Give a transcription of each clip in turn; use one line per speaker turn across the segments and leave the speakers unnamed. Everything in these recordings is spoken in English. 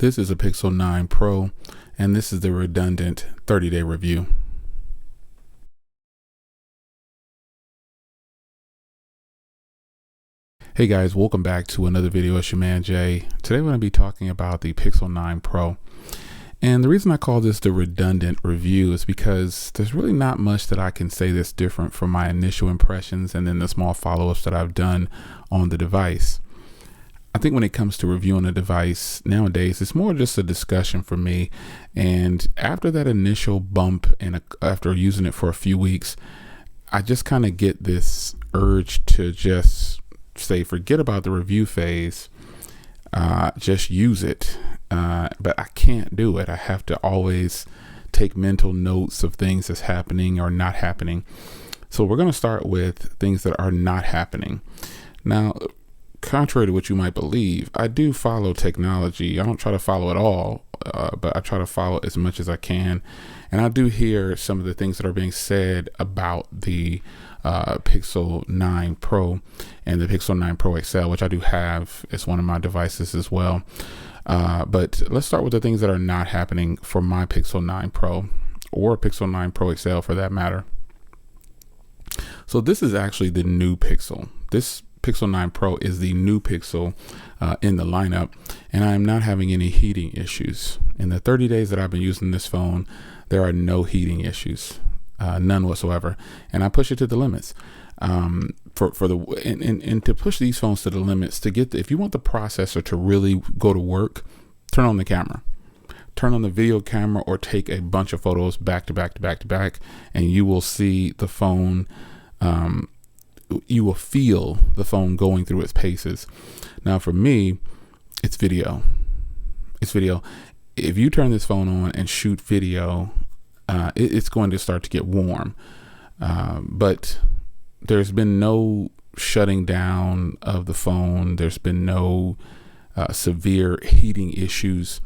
This is a Pixel 9 Pro, and this is the redundant 30-day review. Hey guys, welcome back to another video. It's your man Jay. Today we're going to be talking about the Pixel 9 Pro. And the reason I call this the redundant review is because there's really not much that I can say that's different from my initial impressions and then the small follow-ups that I've done on the device. I think when it comes to reviewing a device nowadays, it's more just a discussion for me. And after that initial bump and after using it for a few weeks, I just kind of get this urge to just say, forget about the review phase, just use it. But I can't do it. I have to always take mental notes of things that's happening or not happening. So we're going to start with things that are not happening. Now, contrary to what you might believe, I do follow technology. I don't try to follow it all, but I try to follow as much as I can. And I do hear some of the things that are being said about the Pixel 9 Pro and the Pixel 9 Pro XL, which I do have as one of my devices as well. But let's start with the things that are not happening for my Pixel 9 Pro or Pixel 9 Pro XL for that matter. So this is actually the new Pixel. This Pixel 9 Pro is the new Pixel in the lineup, and I am not having any heating issues. In the 30 days that I've been using this phone, there are no heating issues, none whatsoever. And I push it to the limits. And to push these phones to the limits, to get if you want the processor to really go to work, turn on the camera. Turn on the video camera or take a bunch of photos back to back to back to back, and you will see the phone you will feel the phone going through its paces. Now for me, it's video. It's video. If you turn this phone on and shoot video, it's going to start to get warm. But there's been no shutting down of the phone. There's been no severe heating issues.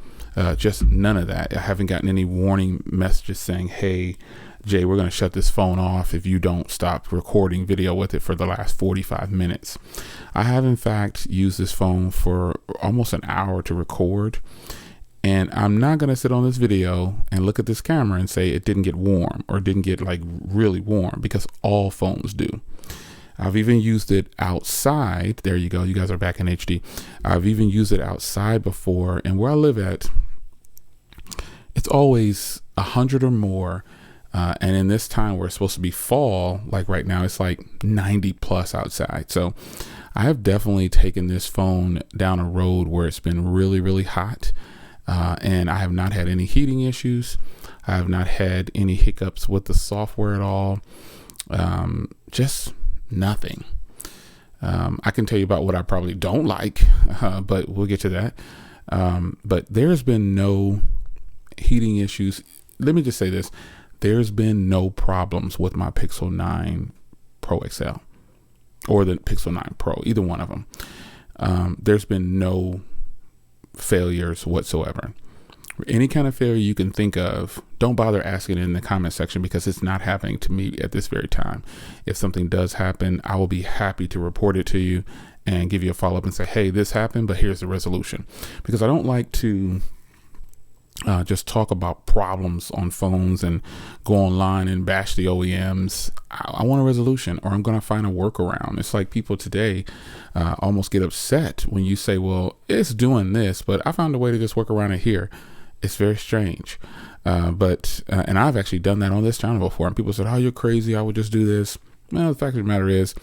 Just none of that. I haven't gotten any warning messages saying, hey, Jay, we're going to shut this phone off if you don't stop recording video with it for the last 45 minutes. I have, in fact, used this phone for almost an hour to record. And I'm not going to sit on this video and look at this camera and say it didn't get warm or didn't get like really warm, because all phones do. I've even used it outside. There you go. You guys are back in HD. I've even used it outside before. And where I live at, it's always 100 or more. And in this time where it's supposed to be fall, like right now, it's like 90 plus outside. So I have definitely taken this phone down a road where it's been really, really hot. And I have not had any heating issues. I have not had any hiccups with the software at all. Just nothing. I can tell you about what I probably don't like, but we'll get to that. But there's been no heating issues. Let me just say this. There's been no problems with my Pixel 9 Pro XL or the Pixel 9 Pro, either one of them. There's been no failures whatsoever. Any kind of failure you can think of, don't bother asking it in the comment section, because it's not happening to me at this very time. If something does happen, I will be happy to report it to you and give you a follow-up and say, hey, this happened, but here's the resolution. Because I don't like to just talk about problems on phones and go online and bash the OEMs. I want a resolution, or I'm going to find a workaround. It's like people today almost get upset when you say, well, it's doing this, but I found a way to just work around it here. It's very strange. And I've actually done that on this channel before, and people said, oh, you're crazy, I would just do this. Well, the fact of the matter is,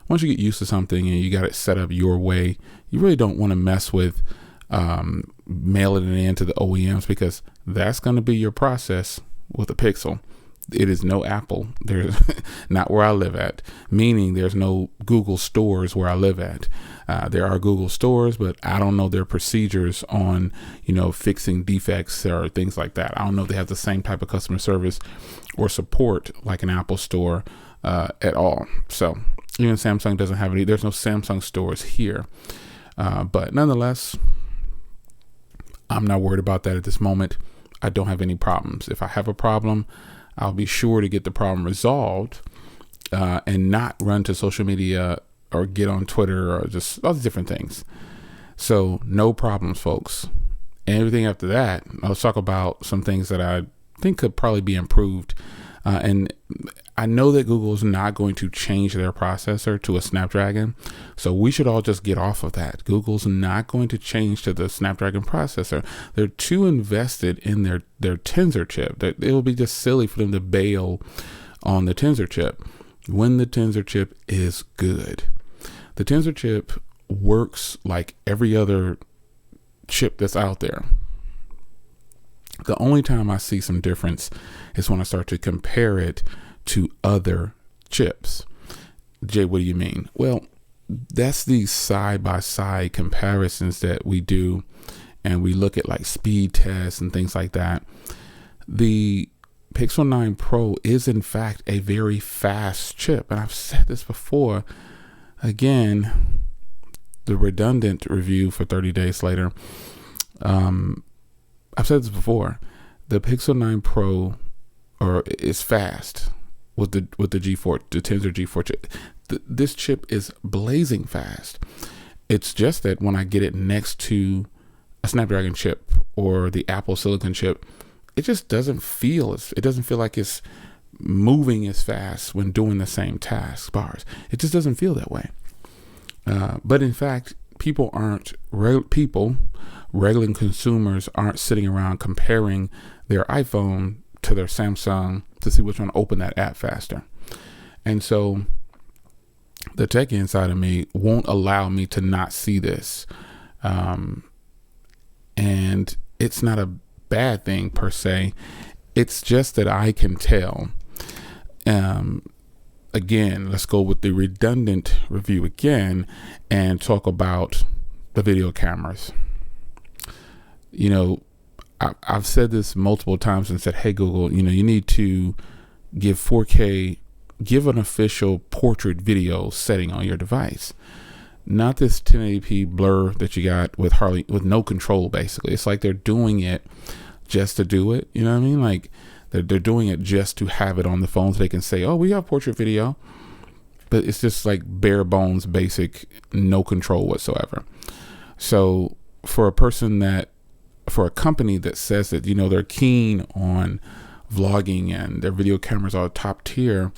once you get used to something and you got it set up your way, you really don't want to mess with mailing it in to the OEMs, because that's going to be your process with a Pixel. It is no Apple. There's not where I live at, meaning there's no Google stores where I live at. There are Google stores, but I don't know their procedures on, fixing defects or things like that. I don't know if they have the same type of customer service or support like an Apple store at all. So even Samsung doesn't have any. There's no Samsung stores here. But nonetheless, I'm not worried about that at this moment. I don't have any problems. If I have a problem, I'll be sure to get the problem resolved and not run to social media or get on Twitter or just all these different things. So no problems, folks. And everything after that, let's talk about some things that I think could probably be improved. And I know that Google is not going to change their processor to a Snapdragon, so we should all just get off of that. Google's not going to change to the Snapdragon processor. They're too invested in their Tensor chip. That it will be just silly for them to bail on the Tensor chip when the Tensor chip is good. The Tensor chip works like every other chip that's out there. The only time I see some difference is when I start to compare it to other chips. Jay, what do you mean? Well, that's these side-by-side comparisons that we do, and we look at like speed tests and things like that. The Pixel 9 Pro is in fact a very fast chip, and I've said this before. Again, the redundant review for 30 days later. I've said this before. The Pixel 9 Pro is fast with the G4, the Tensor G4 chip. This chip is blazing fast. It's just that when I get it next to a Snapdragon chip or the Apple Silicon chip, it just doesn't feel like it's moving as fast when doing the same task bars. It just doesn't feel that way. But in fact, regular consumers aren't sitting around comparing their iPhone to their Samsung to see which one open that app faster. And so the tech inside of me won't allow me to not see this. And it's not a bad thing per se. It's just that I can tell. Again, let's go with the redundant review again and talk about the video cameras. You know, I've said this multiple times and said, hey, Google, you need to give 4K, give an official portrait video setting on your device. Not this 1080p blur that you got with no control, basically. It's like they're doing it just to do it. You know what I mean? Like they're doing it just to have it on the phone so they can say, oh, we have portrait video. But it's just like bare bones, basic, no control whatsoever. So for a company that says that, they're keen on vlogging and their video cameras are top tier,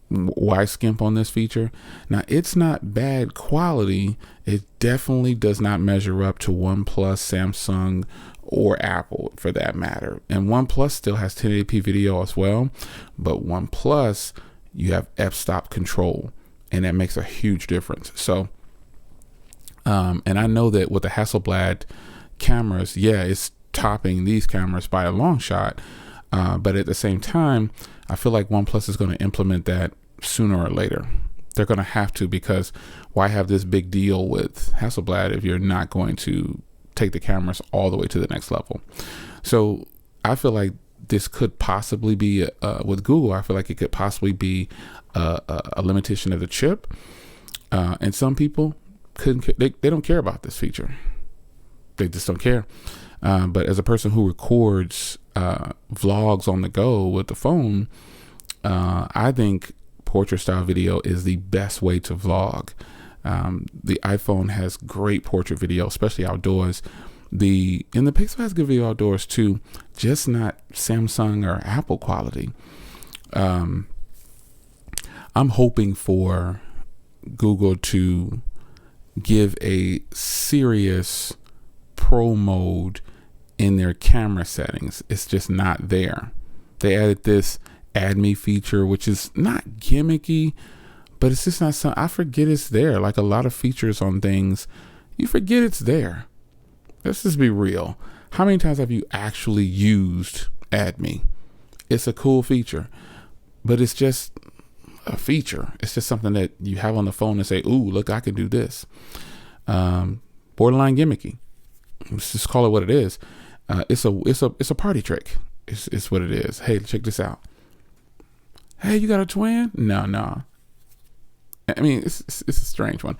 why skimp on this feature? Now, it's not bad quality. It definitely does not measure up to OnePlus, Samsung, or Apple for that matter. And OnePlus still has 1080p video as well, but OnePlus, you have f-stop control, and that makes a huge difference. So, and I know that with the Hasselblad cameras, it's topping these cameras by a long shot. But at the same time, I feel like OnePlus is going to implement that sooner or later. They're going to have to, because why have this big deal with Hasselblad if you're not going to take the cameras all the way to the next level? So I feel like this could possibly be with Google. I feel like it could possibly be a limitation of the chip. And some people they don't care about this feature. They just don't care. But as a person who records vlogs on the go with the phone, I think portrait style video is the best way to vlog. The iPhone has great portrait video, especially outdoors. And the Pixel has good video outdoors too, just not Samsung or Apple quality. I'm hoping for Google to give a serious pro mode in their camera settings. It's just not there. They added this Add Me feature, which is not gimmicky, but it's just not something. I forget it's there. Like a lot of features on things, you forget it's there. Let's just be real. How many times have you actually used Add Me? It's a cool feature, but it's just a feature. It's just something that you have on the phone and say, ooh, look, I can do this. Borderline gimmicky. Let's just call it what it is. It's a party trick. It's what it is. Hey, check this out. Hey, you got a twin? No. I mean, it's a strange one.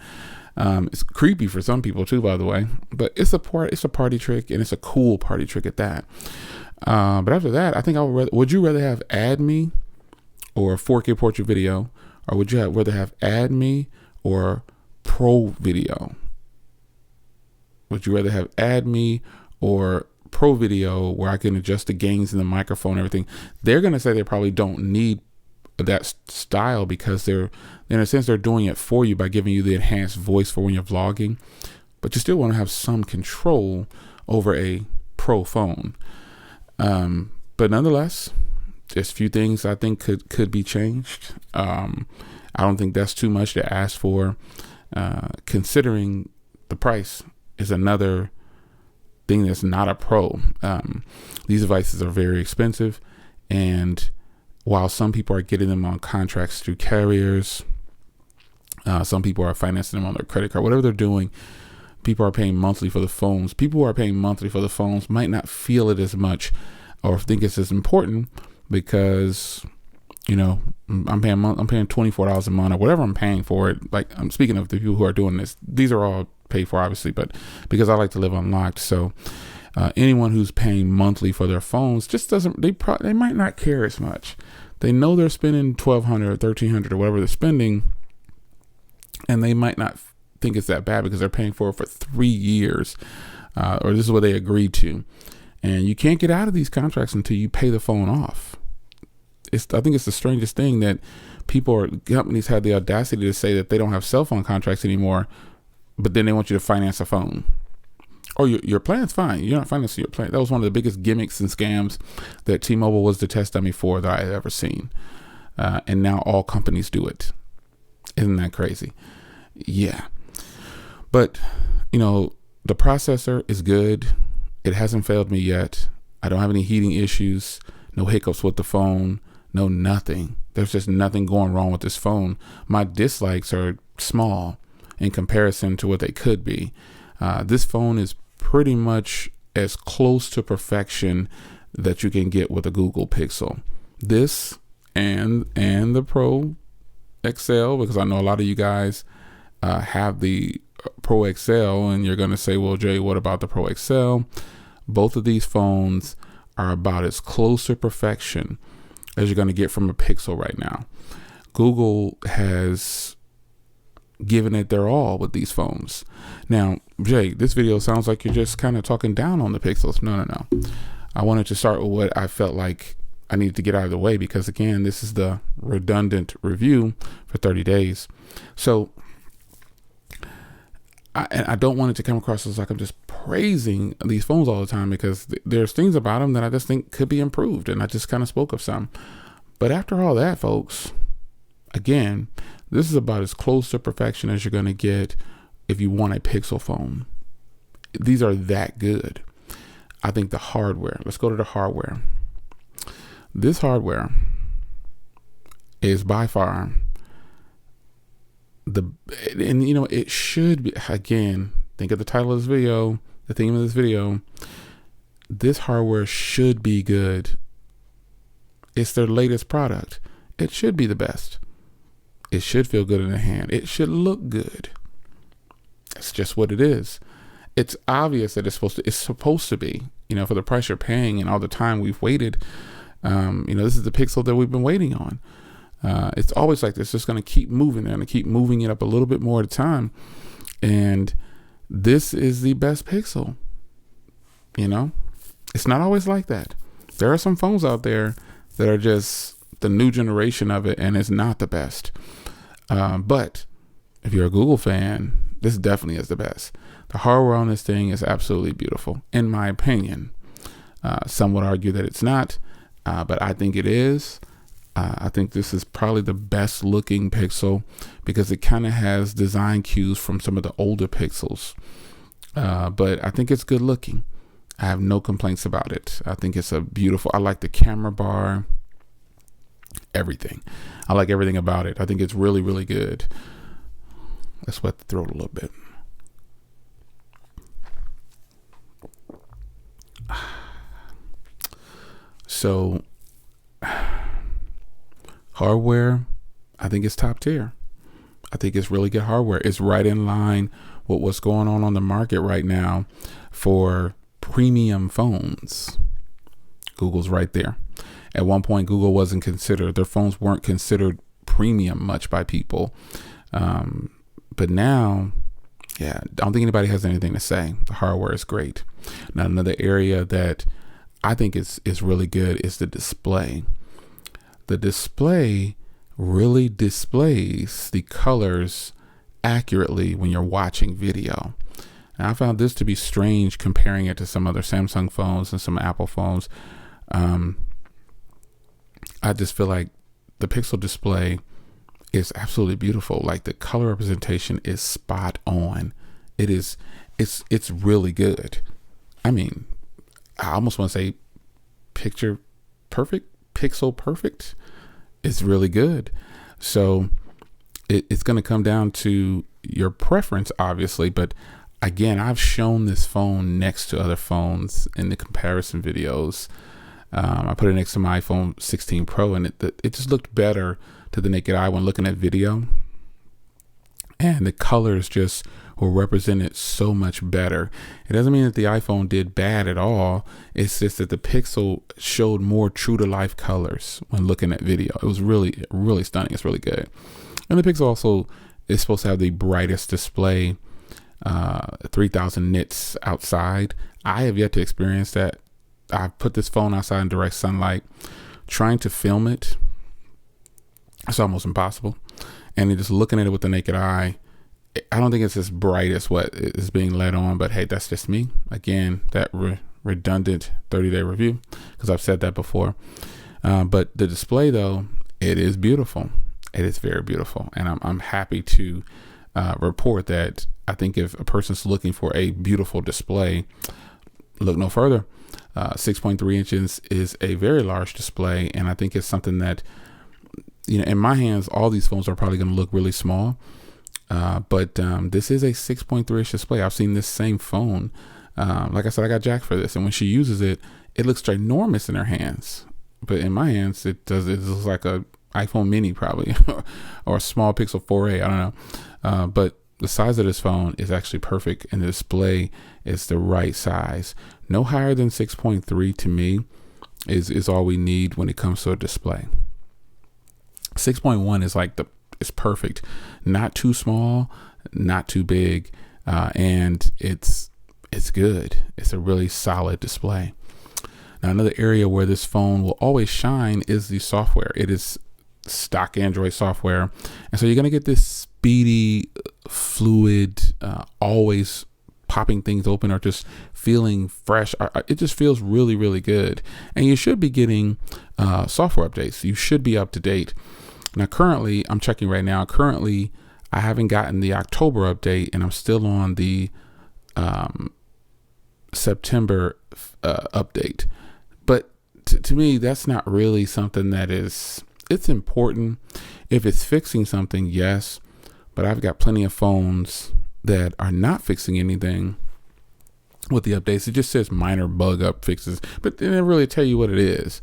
It's creepy for some people too, by the way. But it's a party trick, and it's a cool party trick at that. But after that, I think would you rather have Add Me or 4K portrait video, or would you rather have Add Me or Pro video? Would you rather have Add Me or Pro Video, where I can adjust the gains in the microphone and everything? They're going to say they probably don't need that style because they're, in a sense, they're doing it for you by giving you the enhanced voice for when you're vlogging, but you still want to have some control over a pro phone. But nonetheless, there's a few things I think could be changed. I don't think that's too much to ask for, considering the price is another thing that's not a pro. These devices are very expensive, and while some people are getting them on contracts through carriers, some people are financing them on their credit card, whatever they're doing, people are paying monthly for the phones. People who are paying monthly for the phones might not feel it as much or think it's as important because, you know, I'm paying $24 a month or whatever I'm paying for it. Like, I'm speaking of the people who are doing this. These are all paid for, obviously, but because I like to live unlocked. So anyone who's paying monthly for their phones just doesn't, they might not care as much. They know they're spending $1,200 or $1,300 or whatever they're spending, and they might not think it's that bad because they're paying for it for 3 years, or this is what they agreed to. And you can't get out of these contracts until you pay the phone off. I think it's the strangest thing that companies have the audacity to say that they don't have cell phone contracts anymore, but then they want you to finance a phone. Or your plan's fine. You're not financing your plan. That was one of the biggest gimmicks and scams that T-Mobile was the test dummy for that I had ever seen. And now all companies do it. Isn't that crazy? Yeah. But, you know, the processor is good. It hasn't failed me yet. I don't have any heating issues, no hiccups with the phone, no nothing. There's just nothing going wrong with this phone. My dislikes are small in comparison to what they could be. This phone is pretty much as close to perfection that you can get with a Google Pixel. This and the Pro XL, because I know a lot of you guys have the Pro XL, and you're going to say, well, Jay, what about the Pro XL? Both of these phones are about as close to perfection as you're going to get from a Pixel right now. Google has given it their all with these phones. Now, Jay, this video sounds like you're just kind of talking down on the Pixels. No. I wanted to start with what I felt like I needed to get out of the way, because again, this is the redundant review for 30 days. So I don't want it to come across as like I'm just praising these phones all the time, because there's things about them that I just think could be improved, and I just kind of spoke of some. But after all that, folks, again, this is about as close to perfection as you're going to get if you want a Pixel phone. These are that good. I think the hardware, let's go to the hardware. This hardware is by far and you know, it should be, again, think of the title of this video, the theme of this video. This hardware should be good. It's their latest product. It should be the best. It should feel good in the hand. It should look good. It's just what it is. It's obvious that it's supposed to be, you know, for the price you're paying and all the time we've waited. You know, this is the Pixel that we've been waiting on. It's always like this. It's just going to keep moving. They're going to keep moving it up a little bit more at a time. And this is the best Pixel. You know, it's not always like that. There are some phones out there that are just the new generation of it, and it's not the best. But if you're a Google fan, this definitely is the best. The hardware on this thing is absolutely beautiful, in my opinion. Some would argue that it's not, but I think it is. I think this is probably the best looking Pixel, because it kind of has design cues from some of the older Pixels. But I think it's good looking. I have no complaints about it. I think it's I like the camera bar, everything. I like everything about it. I think it's really, really good. Let's wet the throat a little bit. So hardware, I think it's top tier. I think it's really good hardware. It's right in line with what's going on the market right now for premium phones. Google's right there. At one point, Google wasn't considered. Their phones weren't considered premium much by people. But now Yeah, I don't think anybody has anything to say. The hardware is great. Now, another area that I think is really good is the display. The display really displays the colors accurately when you're watching video. And I found this to be strange comparing it to some other Samsung phones and some Apple phones. I just feel like the Pixel display is absolutely beautiful. Like the color representation is spot on. It's really good. I mean, I almost want to say picture perfect, pixel perfect. It's really good. So it's going to come down to your preference, obviously. But again, I've shown this phone next to other phones in the comparison videos. I put it next to my iPhone 16 Pro, and it just looked better to the naked eye when looking at video. And the colors just were represented so much better. It doesn't mean that the iPhone did bad at all. It's just that the Pixel showed more true to life colors when looking at video. It was really, really stunning. It's really good. And the Pixel also is supposed to have the brightest display, 3000 nits outside. I have yet to experience that. I put this phone outside in direct sunlight, trying to film it. It's almost impossible. And just looking at it with the naked eye, I don't think it's as bright as what is being led on, but hey, that's just me. Again, that redundant 30-day review, because I've said that before. But the display, though, it is beautiful. It is very beautiful. And I'm happy to report that I think if a person's looking for a beautiful display, look no further. 6.3 inches is a very large display. And I think it's something that, in my hands, all these phones are probably going to look really small. But this is a 6.3 inch display. I've seen this same phone. Like I said, I got Jack for this. And when she uses it, it looks ginormous in her hands. But in my hands, it looks like a iPhone mini probably, or a small Pixel 4a. I don't know. But the size of this phone is actually perfect. And the display is the right size. No higher than 6.3 to me is all we need when it comes to a display. 6.1 is like it's perfect, not too small, not too big, and it's good. It's a really solid display. Now, another area where this phone will always shine is the software. It is stock Android software, and so you're gonna get this speedy, fluid, always popping things open or just feeling fresh. It just feels really, really good, and you should be getting software updates. You should be up to date. Now, currently, I'm checking right now. Currently, I haven't gotten the October update, and I'm still on the September update. But to me, that's not really something that it's important. If it's fixing something, yes. But I've got plenty of phones that are not fixing anything with the updates. It just says minor bug up fixes, but they didn't really tell you what it is.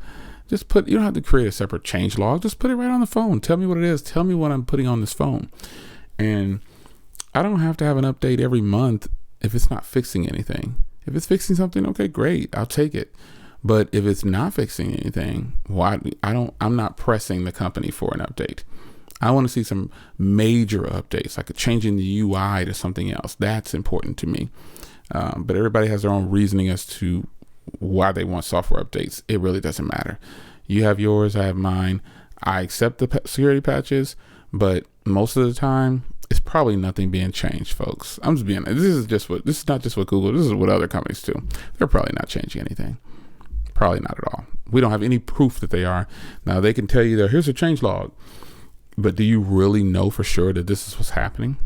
Just you don't have to create a separate change log. Just put it right on the phone. Tell me what it is. Tell me what I'm putting on this phone. And I don't have to have an update every month if it's not fixing anything. If it's fixing something, okay, great. I'll take it. But if it's not fixing anything, I'm not pressing the company for an update. I want to see some major updates, like changing the UI to something else. That's important to me. But everybody has their own reasoning as to why they want software updates. It really doesn't matter. You have yours, I have mine. I accept the security patches, but most of the time it's probably nothing being changed, folks. I'm just being, this is not just what Google, this is what other companies do. They're probably not changing anything. Probably not at all. We don't have any proof that they are. Now they can tell you that here's a change log, but do you really know for sure that this is what's happening?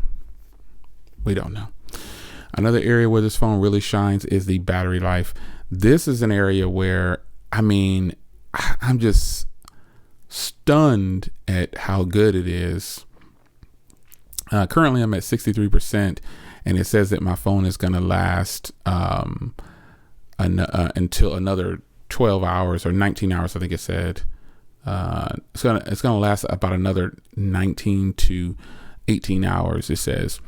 We don't know. Another area where this phone really shines is the battery life. This is an area where, I'm just stunned at how good it is. Currently, I'm at 63%, and it says that my phone is going to last until another 12 hours or 19 hours, I think it said. It's gonna last about another 19 to 18 hours, it says,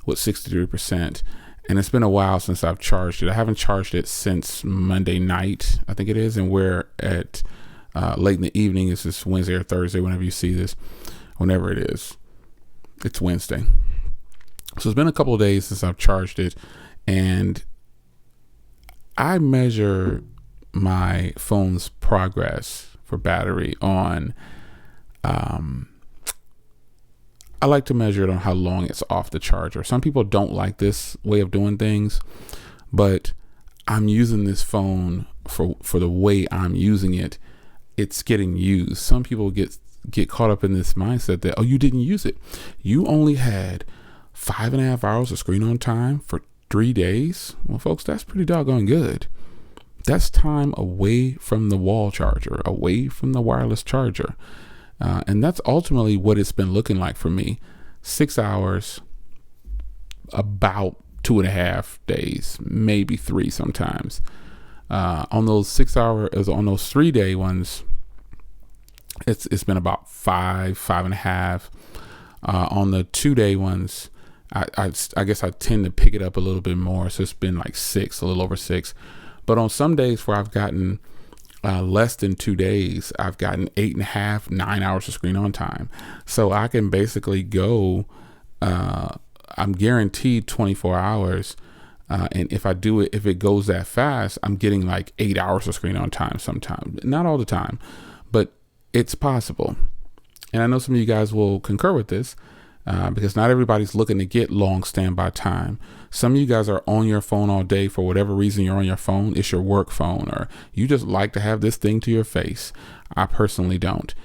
with 63%. And it's been a while since I've charged it. I haven't charged it since Monday night, I think it is. And we're at late in the evening. It's just Wednesday or Thursday, whenever you see this, whenever it is. It's Wednesday. So it's been a couple of days since I've charged it, and I measure my phone's progress for battery on, I like to measure it on how long it's off the charger. Some people don't like this way of doing things, but I'm using this phone for the way I'm using it. It's getting used. Some people get caught up in this mindset that, oh, you didn't use it. You only had 5.5 hours of screen on time for 3 days. Well, folks, that's pretty doggone good. That's time away from the wall charger, away from the wireless charger. And that's ultimately what it's been looking like for me. 6 hours, about 2.5 days, maybe 3 sometimes. On those 6 hours, on those 3 day ones, it's been about 5.5. On the 2 day ones, I guess I tend to pick it up a little bit more. So it's been like 6, a little over 6. But on some days where I've gotten less than 2 days, I've gotten 8.5, 9 hours of screen on time. So I can basically go, I'm guaranteed 24 hours. And if it goes that fast, I'm getting like 8 hours of screen on time sometimes. Not all the time, but it's possible. And I know some of you guys will concur with this, because not everybody's looking to get long standby time. Some of you guys are on your phone all day for whatever reason. You're on your phone. It's your work phone, or you just like to have this thing to your face. I personally don't.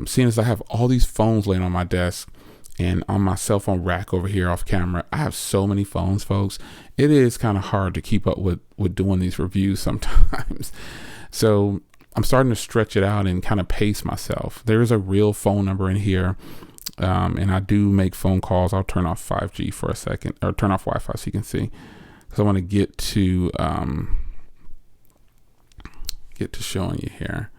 Seeing as I have all these phones laying on my desk and on my cell phone rack over here off camera, I have so many phones, folks. It is kind of hard to keep up with doing these reviews sometimes. So I'm starting to stretch it out and kind of pace myself. There is a real phone number in here. And I do make phone calls. I'll turn off 5G for a second, or turn off Wi-Fi so you can see, because I want to get to showing you here.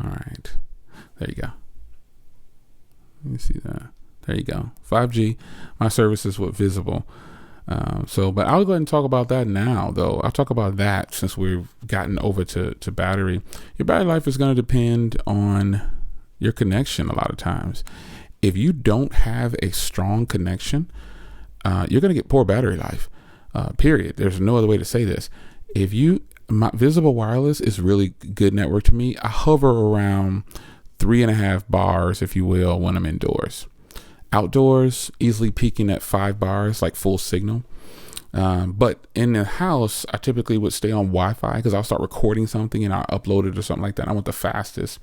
All right, there you go. Let me see that. There you go. 5G. My service is with Visible. But I'll go ahead and talk about that now, though. I'll talk about that since we've gotten over to battery. Your battery life is going to depend on your connection a lot of times. If you don't have a strong connection, you're going to get poor battery life, period. There's no other way to say this. My Visible Wireless is really good network to me. I hover around 3.5 bars, if you will, when I'm indoors. Outdoors, easily peaking at 5 bars, like full signal. But in the house, I typically would stay on Wi-Fi because I'll start recording something and I'll upload it or something like that. I want the fastest.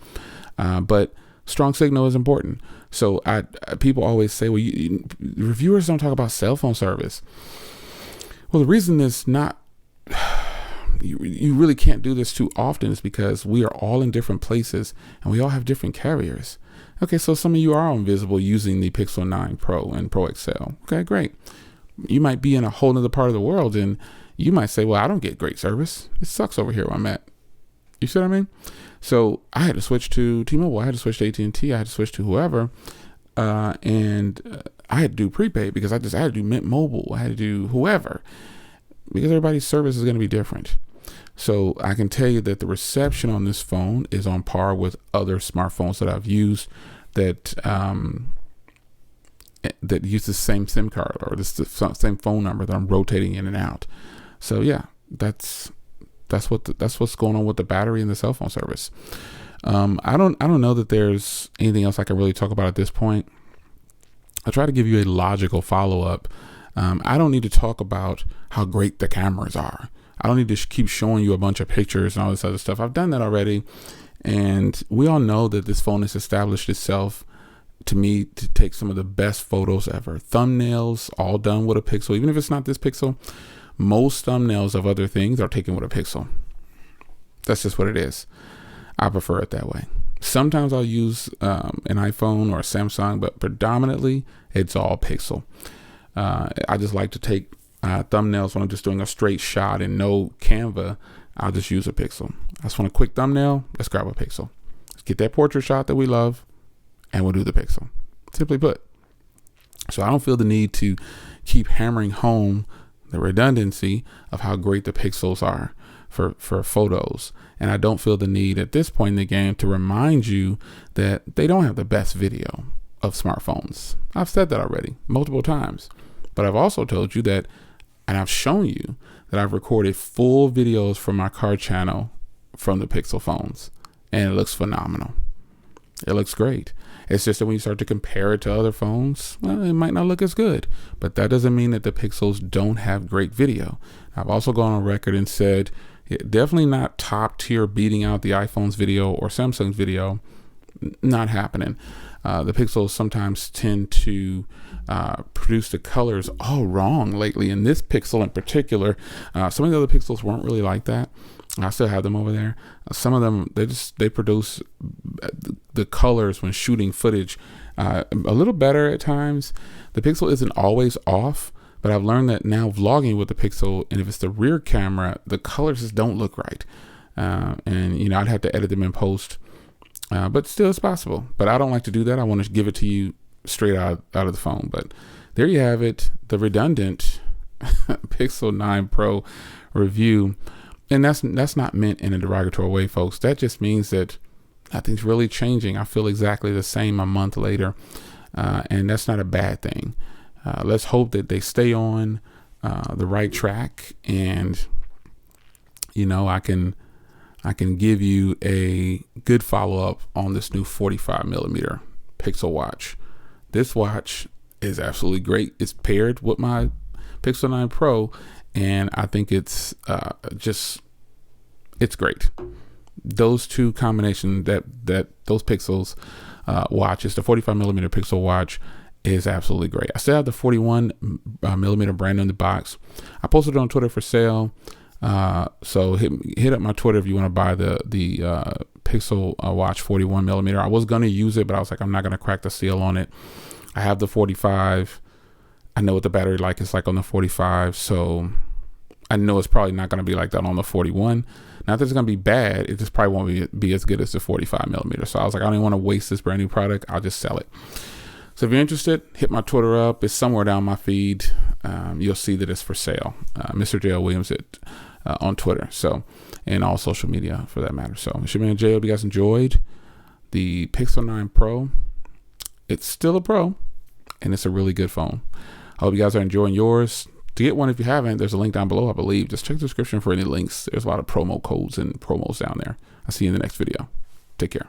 But strong signal is important. So people always say, well, reviewers don't talk about cell phone service. Well, the reason is not, you really can't do this too often is because we are all in different places and we all have different carriers. Okay, so some of you are on Visible using the Pixel 9 Pro and Pro XL. Okay, great. You might be in a whole other part of the world and you might say, well, I don't get great service. It sucks over here where I'm at. You see what I mean? So I had to switch to T-Mobile. I had to switch to AT&T. I had to switch to whoever. And I had to do prepaid because I had to do Mint Mobile. I had to do whoever, because everybody's service is going to be different. So I can tell you that the reception on this phone is on par with other smartphones that I've used that use the same SIM card or the same phone number that I'm rotating in and out. So yeah, that's what's going on with the battery and the cell phone service. I don't know that there's anything else I can really talk about at this point. I'll try to give you a logical follow-up. I don't need to talk about how great the cameras are. I don't need to keep showing you a bunch of pictures and all this other stuff. I've done that already. And we all know that this phone has established itself, to me, to take some of the best photos ever. Thumbnails, all done with a Pixel. Even if it's not this Pixel, most thumbnails of other things are taken with a Pixel. That's just what it is. I prefer it that way. Sometimes I'll use an iPhone or a Samsung, but predominantly it's all Pixel. I just like to take thumbnails when I'm just doing a straight shot and no Canva. I'll just use a Pixel. I just want a quick thumbnail. Let's grab a Pixel. Let's get that portrait shot that we love, and we'll do the Pixel. Simply put. So I don't feel the need to keep hammering home the redundancy of how great the Pixels are for photos. And I don't feel the need at this point in the game to remind you that they don't have the best video. of smartphones. I've said that already multiple times, but I've also told you that, and I've shown you that I've recorded full videos from my car channel from the Pixel phones, and it looks phenomenal. It looks great. It's just that when you start to compare it to other phones, well, it might not look as good, but that doesn't mean that the Pixels don't have great video. I've also gone on record and said, definitely not top tier beating out the iPhone's video or Samsung's video. Not happening. The Pixels sometimes tend to produce the colors all wrong lately. In this Pixel in particular, some of the other Pixels weren't really like that. I still have them over there. Some of them, they produce the colors when shooting footage a little better at times. The Pixel isn't always off, but I've learned that now vlogging with the Pixel, and if it's the rear camera, the colors just don't look right. And you know, I'd have to edit them in post, but still it's possible. But I don't like to do that. I want to give it to you straight out of the phone. But there you have it, the redundant Pixel 9 Pro review. And that's not meant in a derogatory way, folks. That just means that nothing's really changing. I feel exactly the same a month later, and that's not a bad thing. Let's hope that they stay on the right track, and you know, I can give you a good follow-up on this new 45mm Pixel watch. This watch is absolutely great. It's paired with my Pixel 9 Pro, and I think it's it's great. Those two combination that those Pixels watches, the 45mm Pixel watch is absolutely great. I still have the 41mm brand new in the box. I posted it on Twitter for sale. So hit up my Twitter if you want to buy the Pixel watch 41mm. I was going to use it, but I was like, I'm not going to crack the seal on it. I have the 45. I know what the battery life is like on the 45, so I know it's probably not going to be like that on the 41. Not that it's going to be bad, it just probably won't be as good as the 45mm. So I was like, I don't want to waste this brand new product. I'll just sell it. So if you're interested, hit my Twitter up. It's somewhere down my feed. You'll see that it's for sale. Mr. J.L. Williams on Twitter, so, and all social media for that matter. So it's your man J.L. Hope you guys enjoyed the Pixel 9 Pro. It's still a Pro, and it's a really good phone. I hope you guys are enjoying yours. To get one, if you haven't, there's a link down below, I believe. Just check the description for any links. There's a lot of promo codes and promos down there. I'll see you in the next video. Take care.